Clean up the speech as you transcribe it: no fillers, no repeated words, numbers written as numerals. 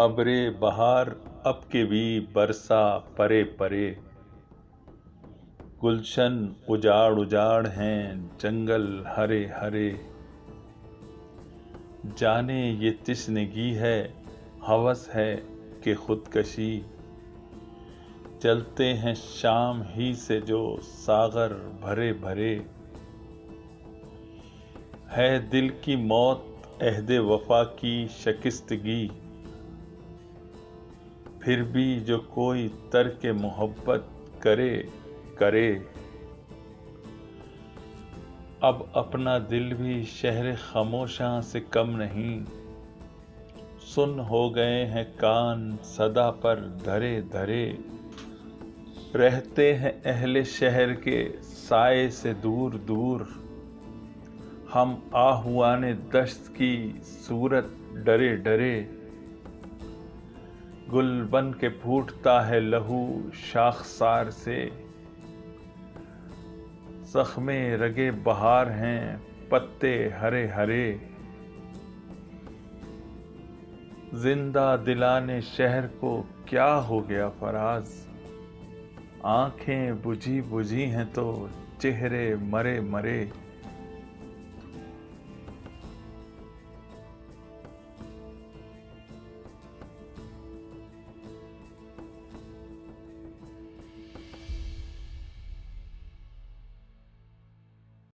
अबरे बहार अब के भी बरसा परे परे। गुलशन उजाड़ उजाड़ हैं जंगल हरे हरे। जाने ये तिश्नगी है हवस है कि खुदकशी। चलते हैं शाम ही से जो सागर भरे भरे। है दिल की मौत अहदे वफा की शिकस्तगी। फिर भी जो कोई तर्क मोहब्बत करे करे। अब अपना दिल भी शहर खामोशां से कम नहीं। सुन हो गए हैं कान सदा पर धरे धरे। रहते हैं अहले शहर के साए से दूर दूर। हम आहुआने दश्त की सूरत डरे डरे। गुल बन के फूटता है लहू शाखसार से। ज़ख्मे रगे बहार हैं पत्ते हरे हरे। जिंदा दिलाने शहर को क्या हो गया फराज। आंखें बुझी बुझी हैं तो चेहरे मरे मरे।